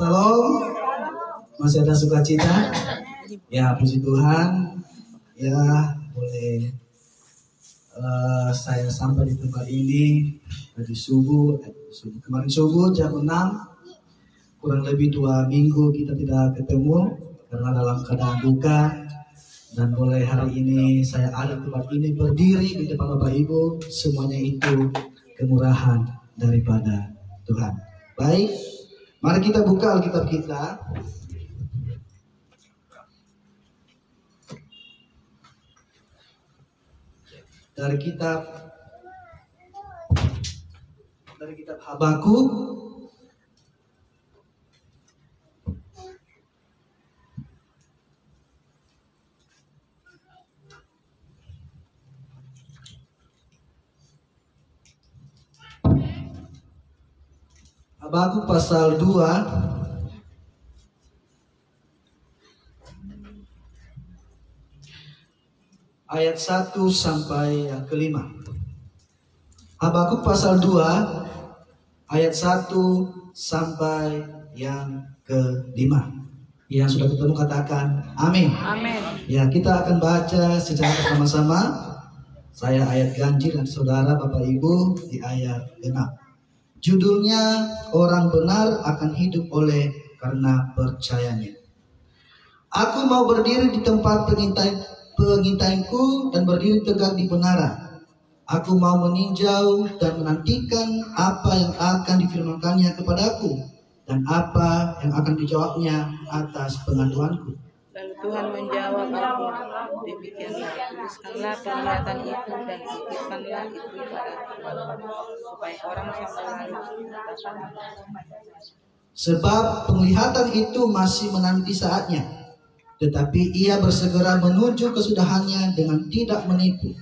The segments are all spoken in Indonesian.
Salam. Masih ada sukacita? Ya, puji Tuhan. Ya, boleh saya sampai di tempat ini tadi kemarin subuh jam 6. Kurang lebih 2 minggu kita tidak ketemu karena dalam keadaan duka. Dan boleh hari ini saya ada di tempat ini berdiri di depan Bapak Ibu, semuanya itu kemurahan daripada Tuhan. Baik, mari kita buka Alkitab kita. Dari kitab Habakuk pasal 2 ayat 1 sampai yang ke-5. Habakuk pasal 2 ayat 1 sampai yang ke-5. Yang sudah ketemu katakan amin. Amin. Ya, kita akan baca secara bersama-sama. Saya ayat ganjil dan saudara Bapak Ibu di ayat 6. Judulnya, orang benar akan hidup oleh karena percayanya. Aku mau berdiri di tempat pengintaianku dan berdiri tegak di menara. Aku mau meninjau dan menantikan apa yang akan difirmankannya kepadaku dan apa yang akan dijawabnya atas pengaduanku. Lalu Tuhan menjawab aku, demikianlah, tuliskanlah penglihatan itu dan pikirkanlah itu pada supaya orang selalu mengatakan. Sebab penglihatan itu masih menanti saatnya, tetapi ia bersegera menuju kesudahannya dengan tidak menipu.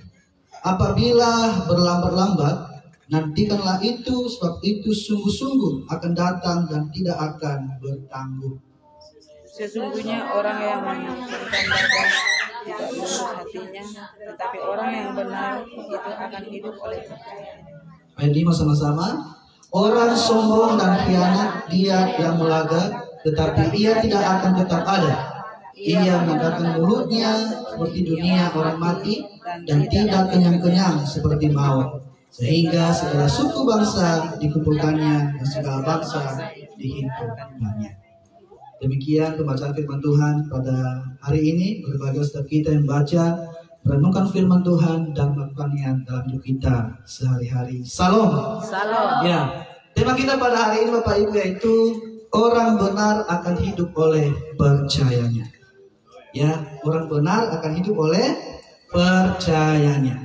Apabila berlambat-lambat, nantikanlah itu, sebab itu sungguh-sungguh akan datang dan tidak akan bertanggung. Sesungguhnya orang yang menyingkirkan badan tidak lurus hatinya, tetapi orang yang benar itu akan hidup oleh percayanya. Ayat 5 sama-sama. Orang sombong dan khianat dia yang melaga, tetapi ia tidak akan tetap ada. Ia mengadakan mulutnya seperti dunia orang mati dan tidak kenyang-kenyang seperti maut. Sehingga segala suku bangsa dikumpulkannya dan segala bangsa dihimpunkannya. Demikian pembacaan firman Tuhan pada hari ini. Berbahagia setiap kita yang baca, merenungkan firman Tuhan dan melakukannya dalam hidup kita sehari-hari. Salam. Salam. Ya, tema kita pada hari ini Bapak Ibu yaitu orang benar akan hidup oleh percayanya. Ya, orang benar akan hidup oleh percayanya.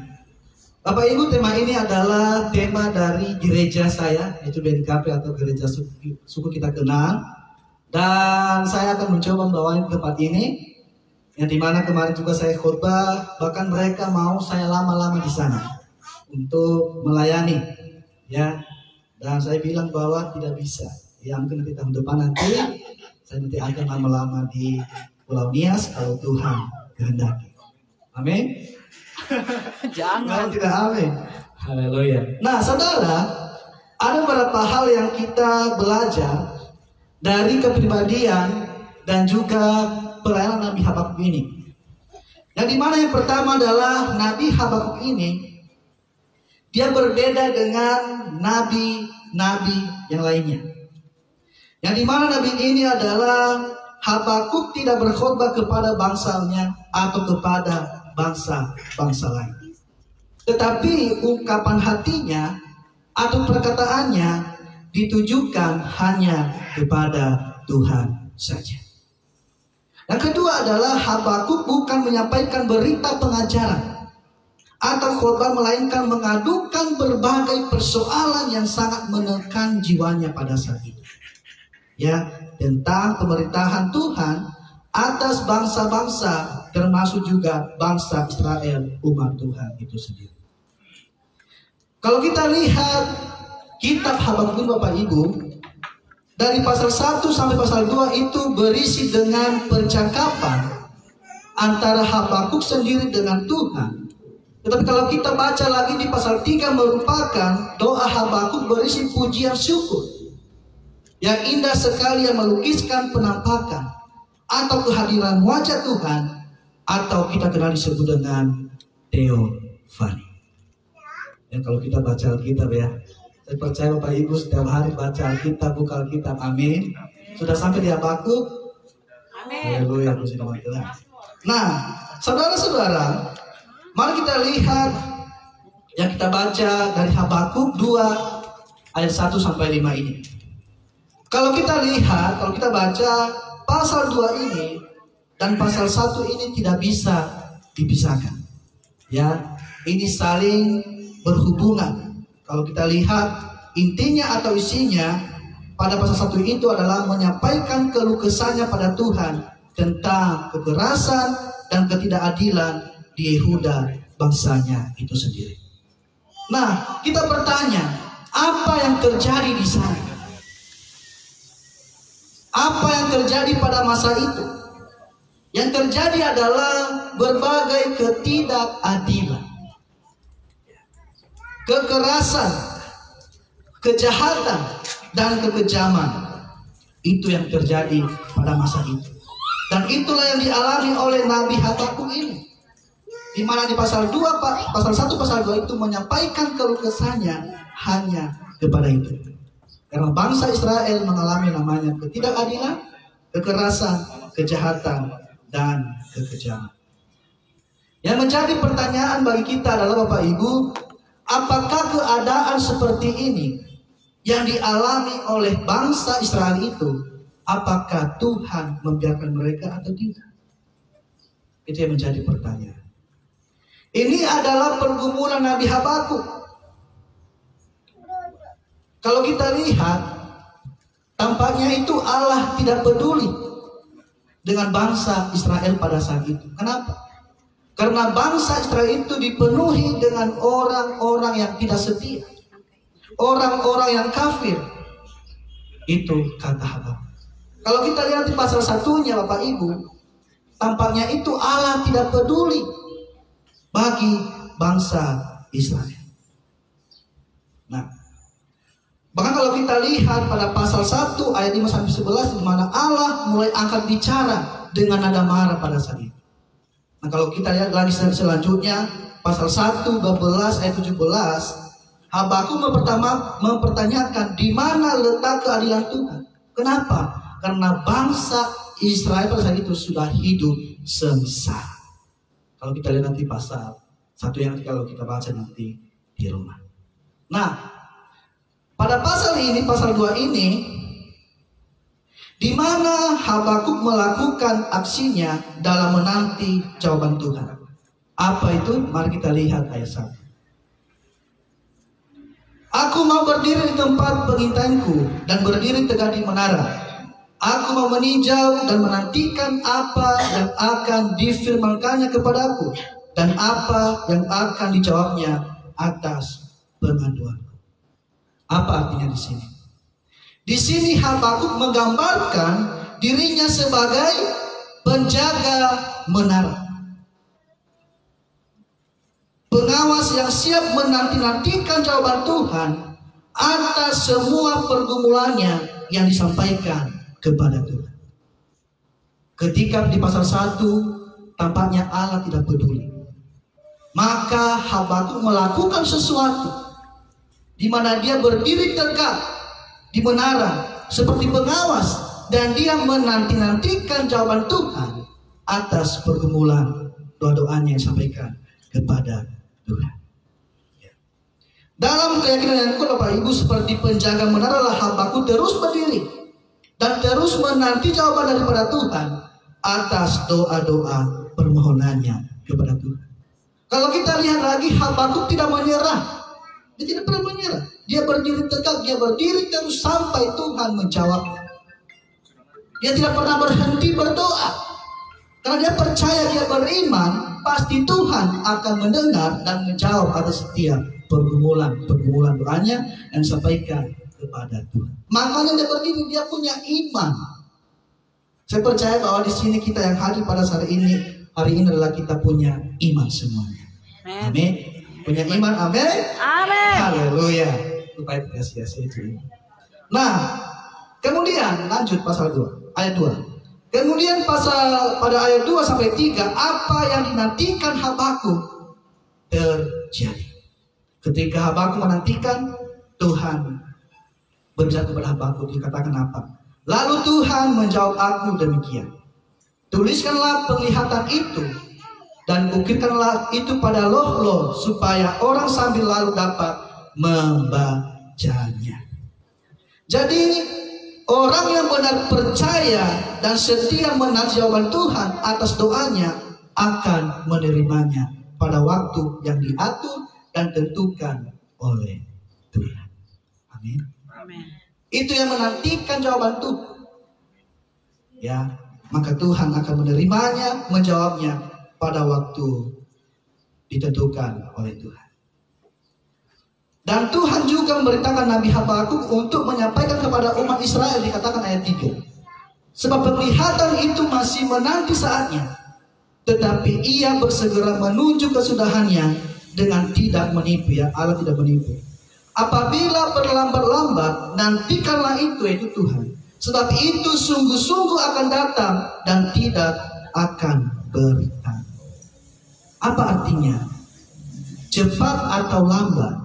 Bapak Ibu, tema ini adalah tema dari gereja saya, yaitu BNKP atau gereja suku kita Kenaan. Dan saya akan mencoba membawakan tempat ini, yang dimana kemarin juga saya khotbah, bahkan mereka mau saya lama-lama di sana untuk melayani, ya. Dan saya bilang bahwa tidak bisa. Ya, mungkin nanti tahun depan saya nanti akan lama-lama di Pulau Nias kalau Tuhan kehendaki. Amin. Jangan. Tidak amin. Haleluya. Nah, saudara, ada beberapa hal yang kita belajar dari kepribadian dan juga pelayanan Nabi Habakuk ini. Yang dimana yang pertama adalah Nabi Habakuk ini, dia berbeda dengan nabi-nabi yang lainnya. Yang dimana nabi ini adalah Habakuk tidak berkhotbah kepada bangsanya atau kepada bangsa-bangsa lain. Tetapi ungkapan hatinya atau perkataannya ditujukan hanya kepada Tuhan saja. Yang kedua adalah Habakuk bukan menyampaikan berita pengajaran atau khotbah, melainkan mengadukan berbagai persoalan yang sangat menekan jiwanya pada saat itu. Ya, tentang pemerintahan Tuhan atas bangsa-bangsa, termasuk juga bangsa Israel, umat Tuhan itu sendiri. Kalau kita lihat kitab Habakuk Bapak Ibu, dari pasal 1 sampai pasal 2 itu berisi dengan percakapan antara Habakuk sendiri dengan Tuhan. Tetapi kalau kita baca lagi di pasal 3 merupakan doa Habakuk berisi pujian syukur. yang indah sekali yang melukiskan penampakan atau kehadiran wajah Tuhan, atau kita kenal disebut dengan teofani. Ya, kalau kita baca Alkitab ya, saya percaya Bapak Ibu setiap hari baca Alkitab, buka Alkitab, amin. Sudah sampai di Habakuk? Amin. Haleluya, puji nama Tuhan. Nah, saudara-saudara, mari kita lihat yang kita baca dari Habakuk 2 ayat 1 sampai 5 ini. Kalau kita lihat, kalau kita baca pasal 2 ini dan pasal 1 ini tidak bisa dipisahkan. Ya, ini saling berhubungan. Kalau kita lihat intinya atau isinya pada pasal 1 itu adalah menyampaikan keluh kesahnya pada Tuhan tentang kekerasan dan ketidakadilan di Yehuda, bangsanya itu sendiri. Nah, kita bertanya, apa yang terjadi di sana? Apa yang terjadi pada masa itu? Yang terjadi adalah berbagai ketidakadilan, kekerasan, kejahatan, dan kekejaman. Itu yang terjadi pada masa itu. Dan itulah yang dialami oleh Nabi Habakuk ini. Di mana di pasal 2, pasal 1, pasal 2 itu menyampaikan keluh kesahnya hanya kepada itu. Karena bangsa Israel mengalami namanya ketidakadilan, kekerasan, kejahatan, dan kekejaman. Yang menjadi pertanyaan bagi kita adalah Bapak Ibu, apakah keadaan seperti ini yang dialami oleh bangsa Israel itu, apakah Tuhan membiarkan mereka atau tidak? Itu yang menjadi pertanyaan. Ini adalah pergumulan Nabi Habakuk. Kalau kita lihat, tampaknya itu Allah tidak peduli dengan bangsa Israel pada saat itu. Kenapa? Karena bangsa Israel itu dipenuhi dengan orang-orang yang tidak setia, orang-orang yang kafir. Itu kata Habakuk. Kalau kita lihat di pasal 1-nya Bapak Ibu, tampaknya itu Allah tidak peduli bagi bangsa Israel. Nah, bahkan kalau kita lihat pada pasal 1 ayat 5 sampai 11, di mana Allah mulai akan bicara dengan nada marah pada saat itu. Nah, kalau kita lihat lagi selanjutnya pasal 1 12 ayat 17, Habakuk mempertanyakan di mana letak keadilan Tuhan. Kenapa? Karena bangsa Israel pada saat itu sudah hidup sengsara. Kalau kita lihat nanti pasal 1 yang kalau kita baca nanti di rumah. Nah, pada pasal ini, pasal 2 ini, di mana Habakuk melakukan aksinya dalam menanti jawaban Tuhan. Apa itu? Mari kita lihat ayat 1. Aku mau berdiri di tempat pengintaianku dan berdiri tegak di menara. Aku mau meninjau dan menantikan apa yang akan difirmankannya kepadaku dan apa yang akan dijawabnya atas pengaduanku. Apa artinya di sini? Di sini Habakuk menggambarkan dirinya sebagai penjaga menara, pengawas yang siap menanti-nantikan jawaban Tuhan atas semua pergumulannya yang disampaikan kepada Tuhan. Ketika di pasal 1 tampaknya Allah tidak peduli, maka Habakuk melakukan sesuatu di mana dia berdiri tegak di menara seperti pengawas dan dia menanti-nantikan jawaban Tuhan atas pergumulan doa-doanya yang disampaikan kepada Tuhan. Dalam keyakinan yang kuat Bapak Ibu, seperti penjaga menara lah Habakuk terus berdiri dan terus menanti jawaban daripada Tuhan atas doa-doa permohonannya kepada Tuhan. Kalau kita lihat lagi, Habakuk tidak menyerah. Dia tidak pernah menyerah. Dia berdiri tegak, dia berdiri terus sampai Tuhan menjawabnya. Dia tidak pernah berhenti berdoa. Karena dia percaya, dia beriman, pasti Tuhan akan mendengar dan menjawab atas setiap pergumulan doanya yang disampaikan kepada Tuhan. Makanya dia berdiri, dia punya iman. Saya percaya bahwa di sini kita yang hadir pada hari ini adalah kita punya iman semuanya. Amin. Punya iman, amin. Amin. Haleluya. Supaya tidak sia-sia itu. Nah, Kemudian lanjut pasal 2, ayat 2. Kemudian pada ayat 2 sampai 3, apa yang dinantikan Habakuk terjadi. Ketika Habakuk menantikan, Tuhan berbicara kepada Habakuk, dikatakan apa? Lalu Tuhan menjawab aku demikian. Tuliskanlah penglihatan itu dan ukirkanlah itu pada loh-loh supaya orang sambil lalu dapat membacanya. Jadi orang yang benar percaya dan setia menanti jawaban Tuhan atas doanya akan menerimanya pada waktu yang diatur dan tentukan oleh Tuhan. Amin. Amin. Itu yang menantikan jawaban Tuhan. Ya, maka Tuhan akan menerimanya, menjawabnya pada waktu ditentukan oleh Tuhan. Dan Tuhan juga memerintahkan Nabi Habakuk untuk menyampaikan kepada umat Israel, dikatakan ayat 3. Sebab penglihatan itu masih menanti saatnya, tetapi ia bersegera menuju kesudahannya dengan tidak menipu. Ya, Allah tidak menipu. Apabila berlambat-lambat, nantikanlah itu, yaitu Tuhan. Sebab itu sungguh-sungguh akan datang dan tidak akan bertanggung. Apa artinya? Cepat atau lambat,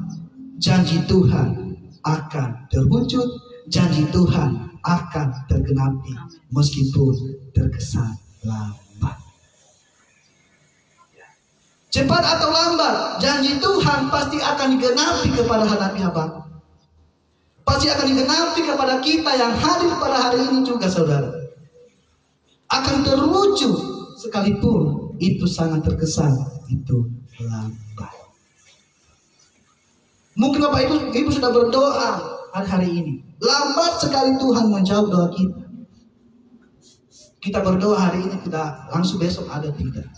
janji Tuhan akan terwujud, janji Tuhan akan tergenapi meskipun terkesan lambat. Cepat atau lambat, janji Tuhan pasti akan digenapi kepada Nabi Habakuk. Pasti akan digenapi kepada kita yang hadir pada hari ini juga, saudara. Akan terwujud sekalipun itu sangat terkesan itu lambat. Mungkin Bapak Ibu sudah berdoa hari ini. Lambat sekali Tuhan menjawab doa kita. Kita berdoa hari ini tidak langsung besok ada, tidak.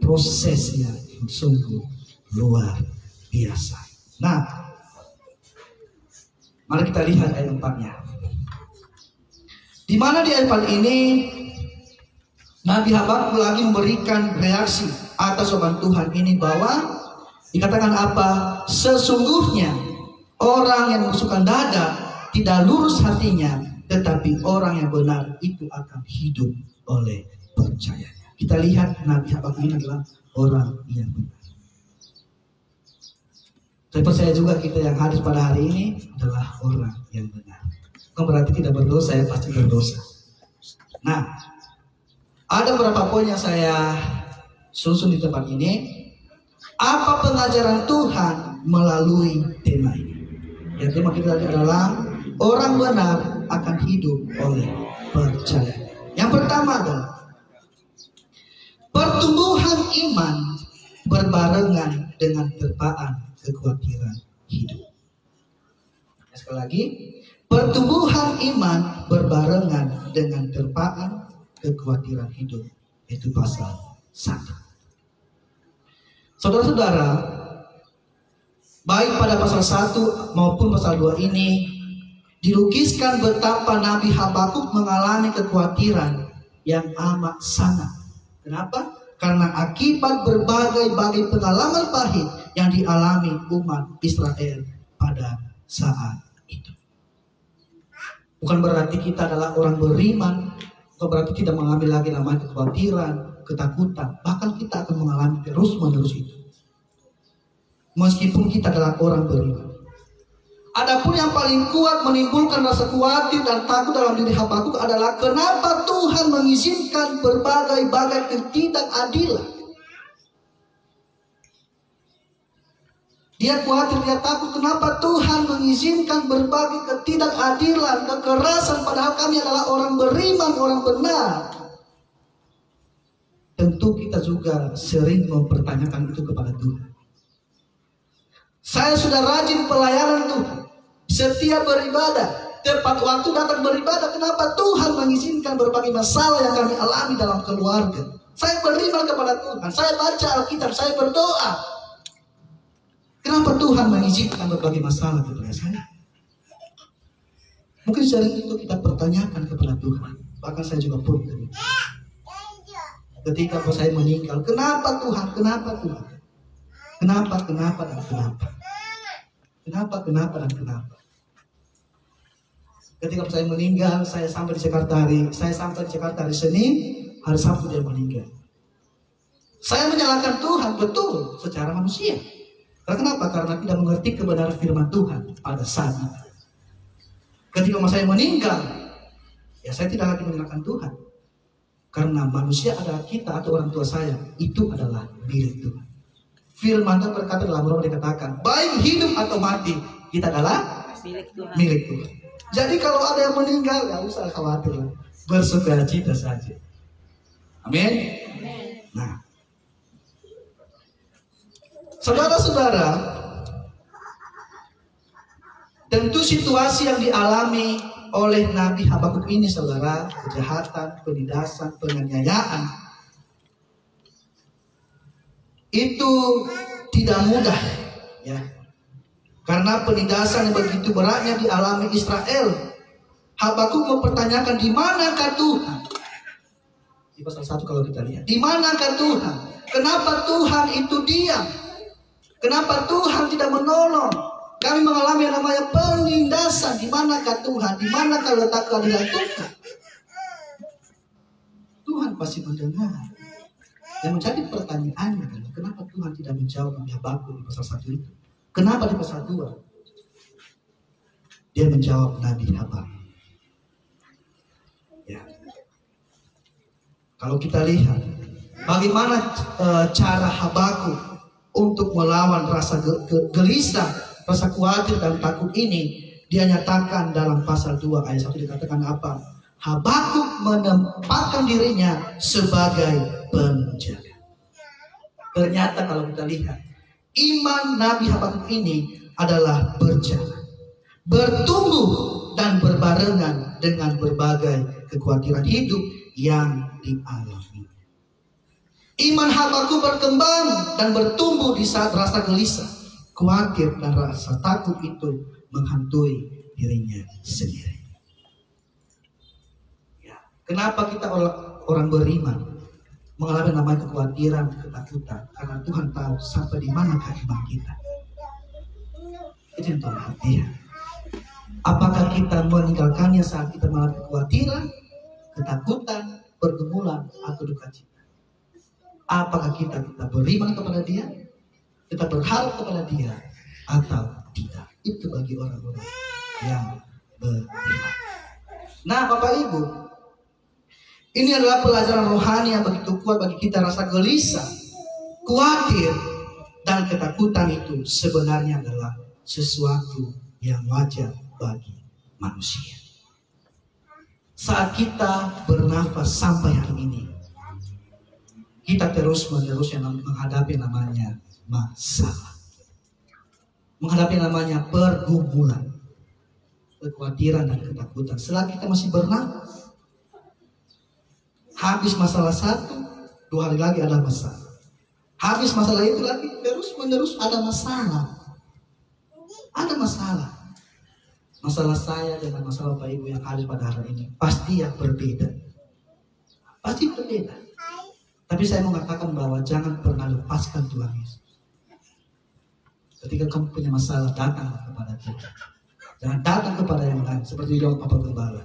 Prosesnya sungguh luar biasa. Nah, mari kita lihat ayat 4-nya. Di mana di ayat 4 ini Nabi Habakuk lagi memberikan reaksi atas jawaban Tuhan ini, bahwa dikatakan apa? Sesungguhnya orang yang membusukkan dada tidak lurus hatinya, tetapi orang yang benar itu akan hidup oleh percayanya. Kita lihat Nabi Habakuk ini adalah orang yang benar. Saya percaya juga kita yang hadir pada hari ini adalah orang yang benar. Bukan berarti tidak berdosa, ya pasti berdosa. Nah, ada beberapa poin yang saya susun di tempat ini. Apa pengajaran Tuhan melalui tema ini? Ya, tema kita adalah orang benar akan hidup oleh percaya. Yang pertama adalah pertumbuhan iman berbarengan dengan terpaan kekhawatiran hidup. Sekali lagi, pertumbuhan iman berbarengan dengan terpaan kekhawatiran hidup. Itu pasal 1. Saudara-saudara, baik pada pasal 1 maupun pasal 2 ini dilukiskan betapa Nabi Habakuk mengalami kekhawatiran yang amat sangat. Kenapa? Karena akibat berbagai pengalaman pahit yang dialami umat Israel pada saat itu. Bukan berarti kita adalah orang beriman, bukan berarti tidak mengambil lagi namanya kekhawatiran, ketakutan. Bahkan kita akan mengalami terus-menerus itu, meskipun kita adalah orang beriman. Adapun yang paling kuat menimbulkan rasa khawatir dan takut dalam diri Habakuk adalah kenapa Tuhan mengizinkan berbagai ketidakadilan. Dia khawatir, dia takut kenapa Tuhan mengizinkan berbagai ketidakadilan, kekerasan, padahal kami adalah orang beriman, orang benar. Tentu kita juga sering mempertanyakan itu kepada Tuhan. Saya sudah rajin pelayanan Tuhan, setia beribadah, tepat waktu datang beribadah. Kenapa Tuhan mengizinkan berbagai masalah yang kami alami dalam keluarga? Saya beriman kepada Tuhan, saya baca Alkitab, saya berdoa. Kenapa Tuhan mengizinkan berbagai masalah kepada saya? Mungkin sering itu kita pertanyakan kepada Tuhan. Bahkan saya juga pun ketika saya meninggal, kenapa Tuhan? Kenapa Tuhan? Kenapa dan kenapa? Kenapa dan kenapa? Ketika saya meninggal, saya sampai di Jakarta hari Senin, hari Sabtu dia meninggal. Saya menyalahkan Tuhan, betul, secara manusia. Karena kenapa? Karena tidak mengerti kebenaran firman Tuhan pada saat itu. Ketika saya meninggal, ya saya tidak lagi menyalahkan Tuhan. Karena manusia adalah kita atau orang tua saya, itu adalah milik Tuhan. Firman Tuhan berkata dalam Roma dikatakan, baik hidup atau mati, kita adalah milik Tuhan. Jadi kalau ada yang meninggal, gak usah khawatir, bersukacita saja. Amin. Nah, saudara-saudara, tentu situasi yang dialami oleh Nabi Habakuk ini, saudara, kejahatan, penindasan, penganiayaan, itu tidak mudah, ya. Karena penindasan yang begitu beratnya dialami Israel. Habakuk mempertanyakan, di manakah Tuhan? Di pasal 1 kalau kita lihat, di manakah Tuhan? Kenapa Tuhan itu diam? Kenapa Tuhan tidak menolong? Kami mengalami yang namanya penindasan. Di manakah Tuhan? Di manakah letak keadilan Tuhan? Tuhan pasti mendengar. Yang menjadi pertanyaannya adalah, kenapa Tuhan tidak menjawab Nabi Habakuk di pasal 1 itu? Kenapa di pasal 2 dia menjawab Nabi Habakuk? Ya. Kalau kita lihat bagaimana cara Habakuk untuk melawan rasa gelisah, rasa khawatir dan takut ini, dia nyatakan dalam pasal 2 ayat 1 dikatakan apa? Habakuk menempatkan dirinya sebagai penjaga. Ternyata kalau kita lihat, iman Nabi Habakuk ini adalah berjalan, bertumbuh dan berbarengan dengan berbagai kekhawatiran hidup yang dialami. Iman Habakuk berkembang dan bertumbuh di saat rasa gelisah, khawatir dan rasa takut itu menghantui dirinya sendiri. Ya, kenapa kita orang beriman mengalami namanya kekhawatiran, ketakutan? Karena Tuhan tahu sampai di manakah iman kita. Itu yang Tuhan perhatikan. Apakah kita meninggalkannya saat kita mengalami kekhawatiran, ketakutan, pergumulan, atau duka cita? Apakah kita beriman kepada Dia, kita berharap kepada Dia, atau tidak? Itu bagi orang-orang yang beriman. Nah, Bapak Ibu, ini adalah pelajaran rohani yang begitu kuat bagi kita. Rasa gelisah, khawatir, dan ketakutan itu sebenarnya adalah sesuatu yang wajar bagi manusia. Saat kita bernafas sampai hari ini, kita terus-menerus yang menghadapi namanya masalah, menghadapi namanya pergumulan, kekhawatiran dan ketakutan. Selagi kita masih bernafas, habis masalah 1, 2 hari lagi ada masalah. Habis masalah itu lagi, terus-menerus ada masalah. Ada masalah. Masalah saya dengan masalah Bapak Ibu yang hadir pada hari ini pasti yang berbeda. Pasti berbeda. Tapi saya mau mengatakan bahwa jangan pernah lepaskan Tuhan Yesus. Ketika kamu punya masalah, datanglah kepada Tuhan. Jangan datang kepada yang lain. Seperti jawab Bapak Gembala.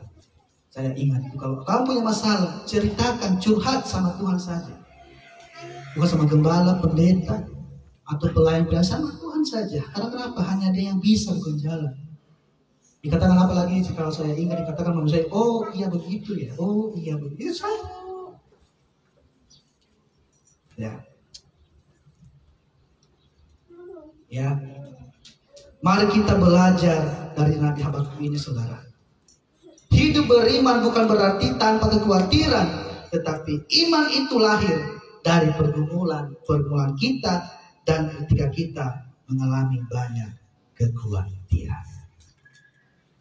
Saya ingat itu, kalau kamu punya masalah, ceritakan, curhat sama Tuhan saja. Bukan sama gembala, pendeta, atau pelayan, sama Tuhan saja. Karena kenapa? Hanya Dia yang bisa bukan jalan. Dikatakan apa lagi? Kalau saya ingat dikatakan manusia, oh iya begitu ya, oh iya begitu saja. Ya, mari kita belajar dari Nabi Habakuk ini, saudara. Hidup beriman bukan berarti tanpa kekhawatiran, tetapi iman itu lahir dari pergumulan kita dan ketika kita mengalami banyak kekhawatiran.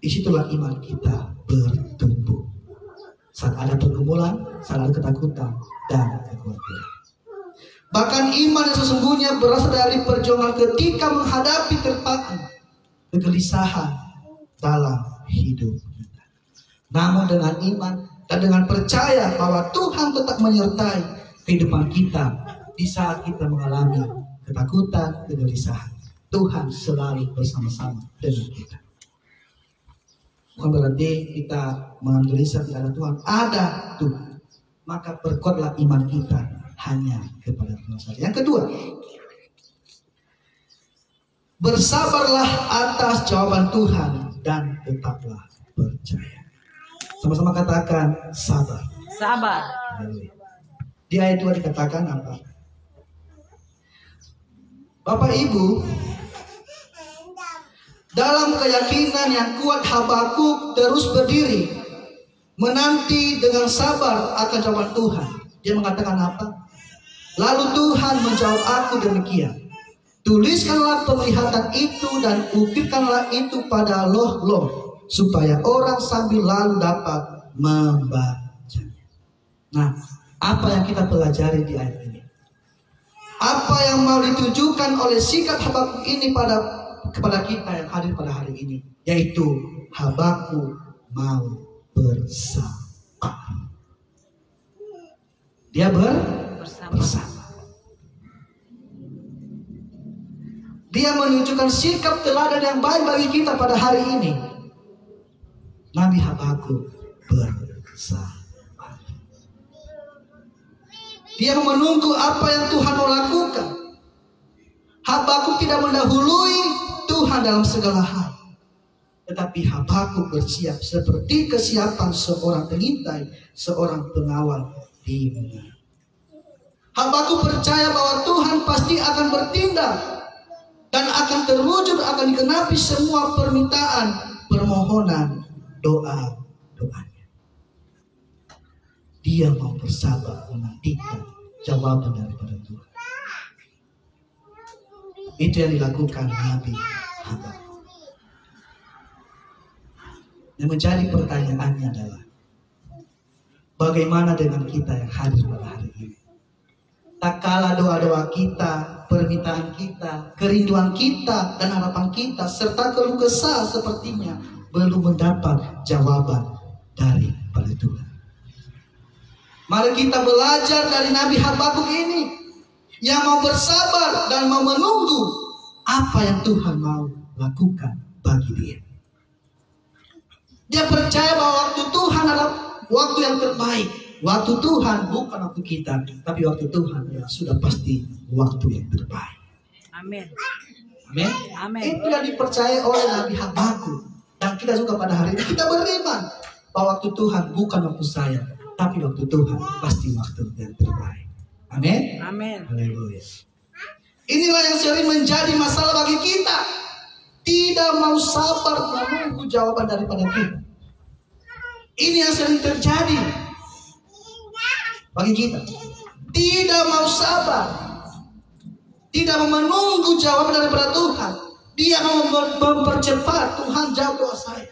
Disitulah iman kita bertumbuh. Saat ada pergumulan, saat ada ketakutan dan kekhawatiran. Bahkan iman yang sesungguhnya berasal dari perjuangan ketika menghadapi terpaan, kegelisahan dalam hidup kita. Namun dengan iman dan dengan percaya bahwa Tuhan tetap menyertai kehidupan kita di saat kita mengalami ketakutan, kegelisahan. Tuhan selalu bersama-sama dengan kita. Bukan berarti kita mengambil lisan tidak ada Tuhan. Ada Tuhan. Maka perkuatlah iman kita hanya kepada Tuhan saja. Yang kedua, bersabarlah atas jawaban Tuhan dan tetaplah percaya. Sama-sama katakan sabar. Sabar. Di ayat 2 dikatakan apa? Bapak Ibu, dalam keyakinan yang kuat Habakuk terus berdiri menanti dengan sabar akan jawaban Tuhan. Dia mengatakan apa? Lalu Tuhan menjawab aku demikian. Tuliskanlah penglihatan itu dan ukirkanlah itu pada loh-loh, supaya orang sambil lalu dapat membacanya. Nah, apa yang kita pelajari di ayat ini? Apa yang mau ditujukan oleh sikap Habakuk ini kepada kita yang hadir pada hari ini? Yaitu Habakuk mau bersabar. Dia bersama. Dia menunjukkan sikap teladan yang baik bagi kita pada hari ini. Nabi Habakuk bersabar. Dia menunggu apa yang Tuhan mau lakukan. Habakuk tidak mendahului Tuhan dalam segala hal. Tetapi Habakuk bersiap seperti kesiapan seorang pengintai, seorang pengawal di menara. Habakuk percaya bahwa Tuhan pasti akan bertindak dan akan terwujud, akan dikenapi semua permintaan, permohonan, doanya. Dia mau bersabar menantikan jawaban daripada Tuhan. Itu yang dilakukan Nabi Habakuk. Yang menjadi pertanyaannya adalah, bagaimana dengan kita yang hadir pada hari ini? Tak kala doa-doa kita, permintaan kita, kerinduan kita, dan harapan kita, serta keluh kesah sepertinya belum mendapat jawaban daripada Tuhan. Mari kita belajar dari Nabi Habakuk ini, yang mau bersabar dan mau menunggu apa yang Tuhan mau lakukan bagi dia. Dia percaya bahwa waktu Tuhan adalah waktu yang terbaik. Waktu Tuhan bukan waktu kita, tapi waktu Tuhan ya sudah pasti waktu yang terbaik. Amin. Amin. Amin. Itu yang dipercaya oleh Nabi Habakuk. Dan kita juga pada hari ini kita beriman bahwa waktu Tuhan bukan waktu saya, tapi waktu Tuhan pasti waktu yang terbaik. Amin. Amin. Haleluya. Inilah yang sering menjadi masalah bagi kita. Tidak mau sabar menunggu jawaban daripada Tuhan. Ini yang sering terjadi bagi kita. Tidak mau sabar, tidak mau menunggu jawaban daripada Tuhan. Dia mau mempercepat. Tuhan jawab doa saya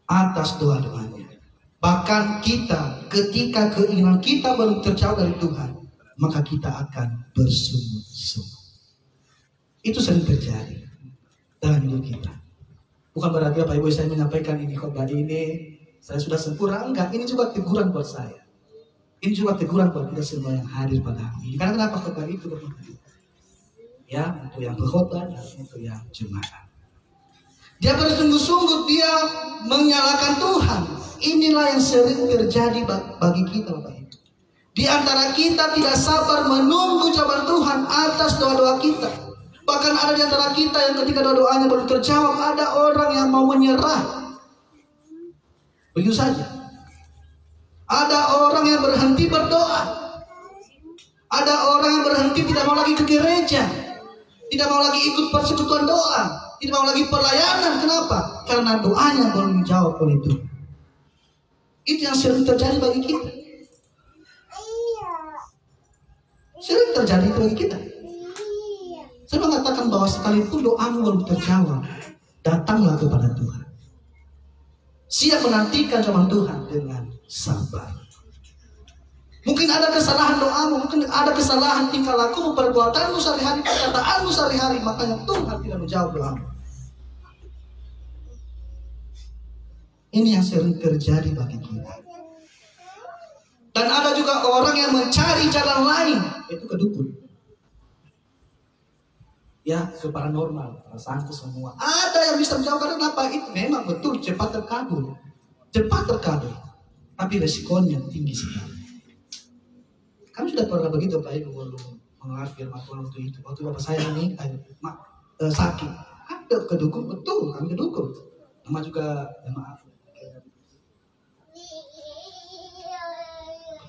atas doa-doanya. Bahkan kita, ketika keinginan kita belum terjawab dari Tuhan, maka kita akan bersungut-sungut. Itu sering terjadi dalam hidup kita. Bukan berarti Bapak Ibu saya menyampaikan ini khotbah ini saya sudah sempurna, enggak. Ini juga teguran buat saya. Ini juga teguran buat kita semua yang hadir pada hari ini. Karena kenapa khotbah itu bermanfaat? Ya, untuk yang berkhotbah dan untuk yang jemaat. Dia bersungguh-sungguh, dia menyalahkan Tuhan. Inilah yang sering terjadi bagi kita, Bapak Ibu. Di antara kita tidak sabar menunggu jawaban Tuhan atas doa-doa kita. Bahkan ada di antara kita yang ketika doa-doanya belum terjawab, ada orang yang mau menyerah. Begitu saja. Ada orang yang berhenti berdoa. Ada orang yang berhenti tidak mau lagi ke gereja. Tidak mau lagi ikut persekutuan doa. Tidak mau lagi pelayanan. Kenapa? Karena doanya belum dijawab oleh Tuhan. Itu yang sering terjadi bagi kita. Sering terjadi bagi kita. Saya mengatakan bahwa sekalipun doamu belum terjawab, datanglah kepada Tuhan. Siap menantikan jawaban Tuhan dengan sabar. Mungkin ada kesalahan doamu, mungkin ada kesalahan tingkah lakumu, perbuatanmu sehari-hari, perkataanmu sehari-hari, makanya Tuhan tidak menjawab doamu. Ini yang sering terjadi bagi kita. Dan ada juga orang yang mencari jalan lain, yaitu ke dukun. ya ke paranormal, perasaan itu semua. Ada yang bisa menjawab karena apa? Itu memang betul cepat terkabul. Cepat terkabul. Tapi resikonya tinggi sekali. Kami sudah pernah begitu Pak Ibu mengelar firman Tuhan waktu itu. Waktu bapak saya ini sakit. Ada kedukung, betul kami kedukung. Nama juga, ya maaf.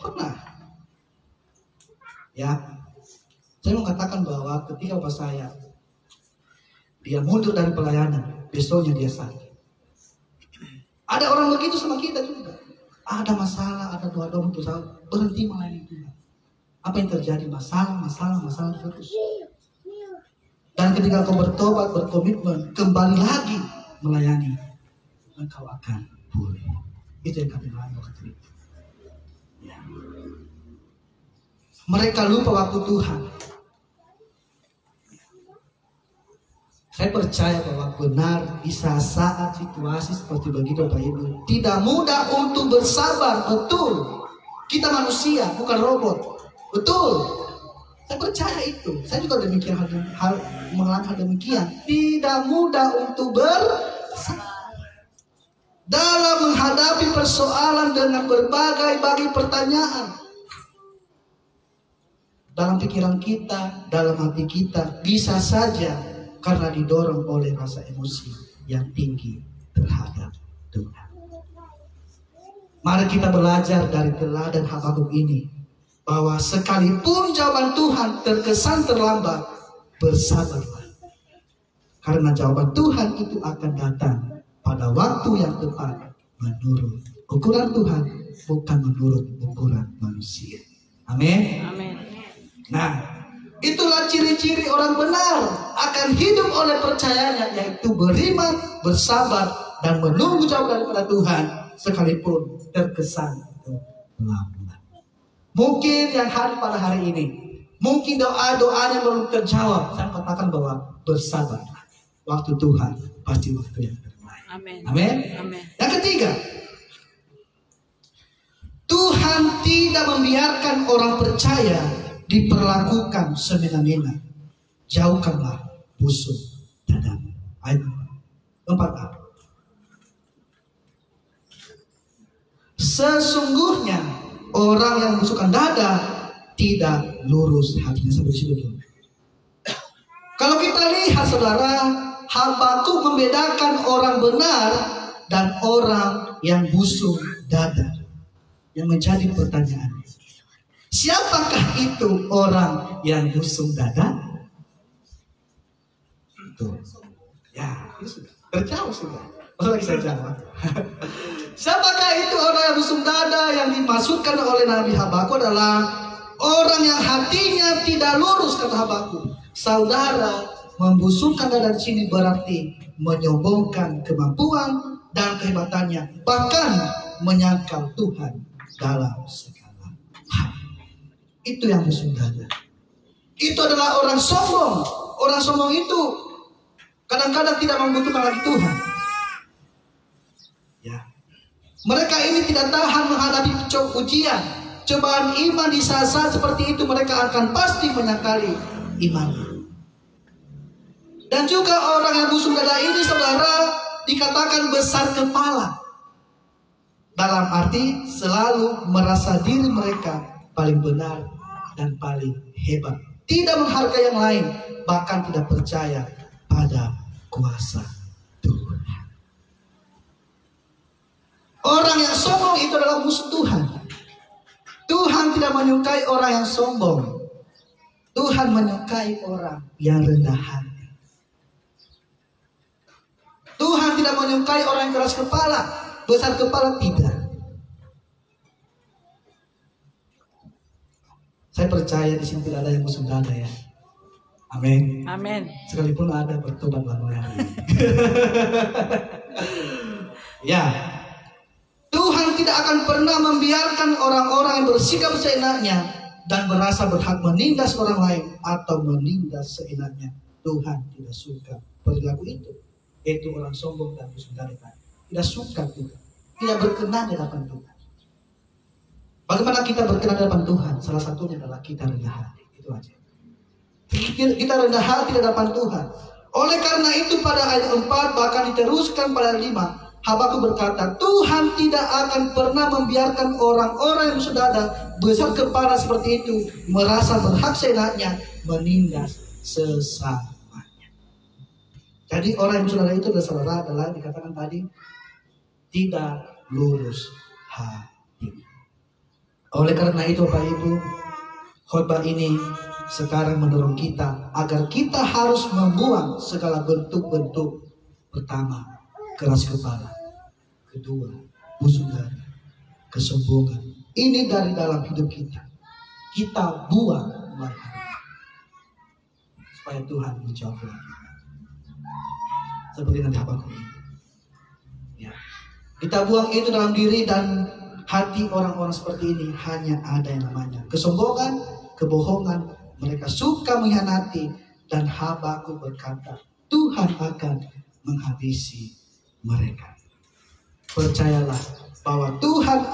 Pernah. Ya, saya mengatakan bahwa ketika bapak saya dia mundur dari pelayanan, besoknya dia sakit. Ada orang begitu sama kita juga. Ada masalah, ada doa untuk saya berhenti melayani Tuhan. Apa yang terjadi? Masalah terus. Dan ketika kau bertobat, berkomitmen, kembali lagi melayani, engkau akan pulih. Itu yang kami lakukan waktu itu. Ya. Mereka lupa waktu Tuhan. Saya percaya bahwa benar bisa saat situasi seperti begitu Bapak Ibu. Tidak mudah untuk bersabar, betul. Kita manusia, bukan robot. Betul. Saya percaya itu. Saya juga demikian mengalami hal demikian. Tidak mudah untuk bersabar dalam menghadapi persoalan dengan berbagai pertanyaan. Dalam pikiran kita, dalam hati kita, bisa saja karena didorong oleh rasa emosi yang tinggi terhadap Tuhan. Mari kita belajar dari teladan Habakuk ini, bahwa sekalipun jawaban Tuhan terkesan terlambat, bersabarlah. Karena jawaban Tuhan itu akan datang pada waktu yang tepat menurut ukuran Tuhan, bukan menurut ukuran manusia. Amin. Amin. Nah, itulah ciri-ciri orang benar akan hidup oleh percayanya, yaitu beriman, bersabar, dan menunggu jawaban daripada Tuhan sekalipun terkesan terlambat. Mungkin yang hadir pada hari ini, mungkin doa-doanya belum terjawab. Saya katakan bahwa bersabar. Waktu Tuhan pasti waktu yang terbaik. Amin. Amin. Amin. Yang ketiga, Tuhan tidak membiarkan orang percaya diperlakukan semena-mena. Jauhkanlah busuk dadamu. Ayat 4a. Sesungguhnya orang yang membusukkan dada tidak lurus hatinya. Sampai situ dulu. Kalau kita lihat saudara, Habakuk membedakan orang benar dan orang yang busuk dada. Yang menjadi pertanyaan, siapakah itu orang yang busuk dada? Tuh. Ya, ini sudah terjawab sudah. Masa lagi saya jawab? Siapakah itu orang yang busuk dada? Yang dimaksudkan oleh Nabi Habakuk adalah orang yang hatinya tidak lurus, kata Habakuk. Saudara, membusukkan dada di sini berarti menyombongkan kemampuan dan kehebatannya, bahkan menyangkal Tuhan dalam segala hal. Itu yang busuk dada. Itu adalah orang sombong. Orang sombong itu kadang-kadang tidak membutuhkan lagi Tuhan. Ya. Mereka ini tidak tahan menghadapi ujian, cobaan iman. Di saat-saat seperti itu mereka akan pasti menyangkali imannya. Dan juga orang yang busuk dada ini, saudara, dikatakan besar kepala. Dalam arti selalu merasa diri mereka paling benar dan paling hebat. Tidak menghargai yang lain, bahkan tidak percaya pada kuasa Tuhan. Orang yang sombong itu adalah musuh Tuhan. Tuhan tidak menyukai orang yang sombong. Tuhan menyukai orang yang rendah hati. Tuhan tidak menyukai orang yang keras kepala, besar kepala, tidak. Saya percaya di sini tidak ada yang musuh dada ya. Amin. Amin. Sekalipun ada, bertobatlah mulai hari ini. Ya. Tuhan tidak akan pernah membiarkan orang-orang yang bersikap seenaknya dan merasa berhak menindas orang lain atau menindas seenaknya. Tuhan tidak suka perilaku itu. Yaitu orang sombong dan busuk dada. Tidak suka Tuhan. Tidak berkenan di hadapan Tuhan. Bagaimana kita berkenan di hadapan Tuhan? Salah satunya adalah kita rendah hati. Itu aja. Kita rendah hati di hadapan Tuhan. Oleh karena itu pada ayat 4 bahkan diteruskan pada ayat 5, Habakuk berkata, Tuhan tidak akan pernah membiarkan orang-orang yang bersaudara besar kepala seperti itu merasa berhak seenaknya menindas sesamanya. Jadi orang yang bersaudara itu adalah dikatakan tadi tidak lurus hati. Oleh karena itu Bapak Ibu, khotbah ini sekarang mendorong kita agar kita harus membuang segala bentuk-bentuk. Pertama, keras kepala. Kedua, busuk dada, kesombongan. Ini dari dalam hidup kita. Kita buang mulai hari ini, supaya Tuhan menjawab lagi. Seperti nanti Habakuk ini. Ya. Kita buang itu dalam diri dan hati orang-orang seperti ini. Hanya ada yang namanya kesombongan, kebohongan. Mereka suka mengkhianati. Dan Habakuk berkata, Tuhan akan menghabisi mereka. Percayalah bahwa Tuhan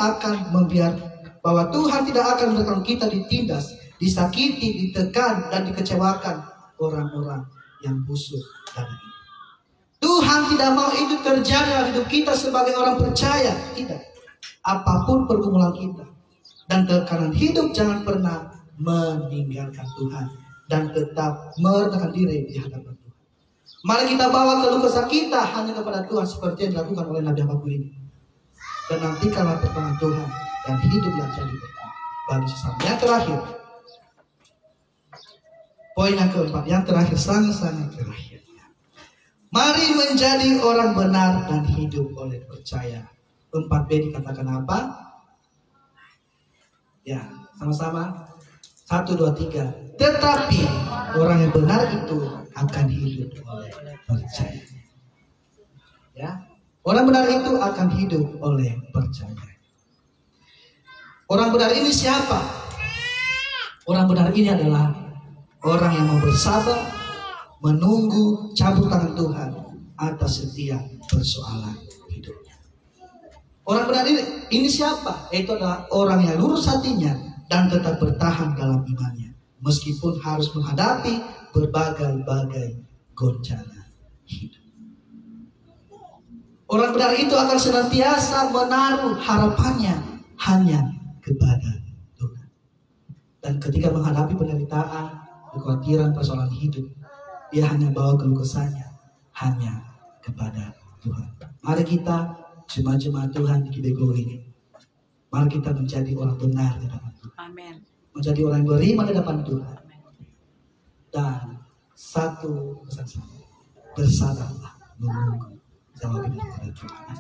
tidak akan membiarkan kita ditindas, disakiti, ditekan, dan dikecewakan orang-orang yang busuk dan ini. Tuhan tidak mau itu terjadi dalam hidup kita sebagai orang percaya. Tidak. Apapun pergumulan kita dan tekanan hidup, jangan pernah meninggalkan Tuhan dan tetap merendahkan diri di hadapan Tuhan. Mari kita bawa keluh kesah kita hanya kepada Tuhan seperti yang dilakukan oleh Nabi Habakuk ini. Dan nantikanlah pertolongan Tuhan dan hiduplah jadi berkat bagi sesama. Yang terakhir, poin yang keempat, yang terakhir, sangat-sangat terakhir. Mari menjadi orang benar dan hidup oleh percaya. 4B dikatakan apa? Ya, sama-sama. 1, 2, 3. Tetapi orang yang benar itu akan hidup oleh percaya. Ya, orang benar itu akan hidup oleh percaya. Orang benar ini siapa? Orang benar ini adalah orang yang mau bersabar, menunggu campur tangan Tuhan atas setiap persoalan hidupnya. Orang benar ini siapa? Itu adalah orang yang lurus hatinya dan tetap bertahan dalam imannya, meskipun harus menghadapi berbagai-bagai goncangan hidup. Orang benar itu akan senantiasa menaruh harapannya hanya kepada Tuhan. Dan ketika menghadapi penderitaan, kekhawatiran, persoalan hidup, dia hanya bawa keluh kesahnya hanya kepada Tuhan. Mari kita jemaat-jemaat Tuhan di Kibego ini, mari kita menjadi orang benar di hadapan Tuhan. Amen. Menjadi orang yang beriman di hadapan Tuhan. Dan satu pesan saya, bersabarlah menunggu jawaban dari Tuhan.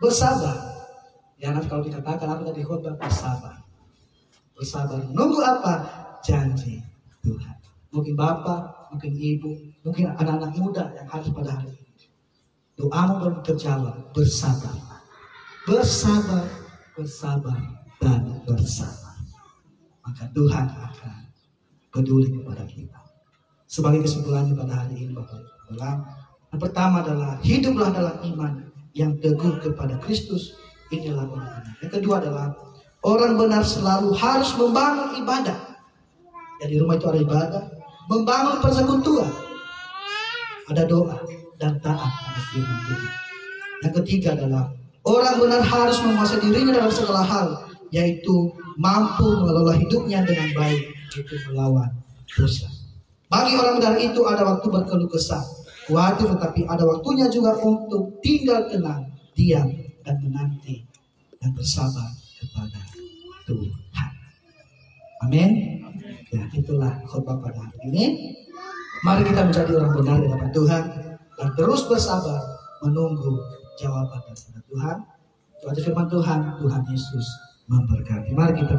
Bersabar. Ya, nanti kalau dikatakan apa tadi khotbah, bersabar. Bersabar menunggu apa? Janji Tuhan. Mungkin bapak, mungkin ibu, mungkin anak-anak muda yang harus pada hari ini. Doamu belum terjawab, bersabar. Bersabar, bersabar, dan bersabar. Maka Tuhan akan peduli kepada kita. Sebagai kesimpulannya pada hari ini, Bapak Ibu, yang pertama adalah hiduplah dalam iman yang teguh kepada Kristus. Inilah orang benar. Yang kedua adalah orang benar selalu harus membangun ibadah. Ya, di rumah itu ada ibadah, membangun persekutuan, ada doa dan taat pada firman Tuhan. Yang ketiga adalah orang benar harus menguasai dirinya dalam segala hal, yaitu mampu mengelola hidupnya dengan baik, yaitu melawan dosa. Bagi orang benar itu ada waktu berkeluh kesah, khawatir, tetapi ada waktunya juga untuk tinggal tenang, diam, dan menanti dan bersabar kepada Tuhan. Amin. Ya, itulah khotbah pada hari ini. Mari kita menjadi orang benar di hadapan Tuhan dan terus bersabar menunggu jawaban dari Tuhan. Itu aja firman Tuhan. Tuhan Yesus memberkati. Mari kita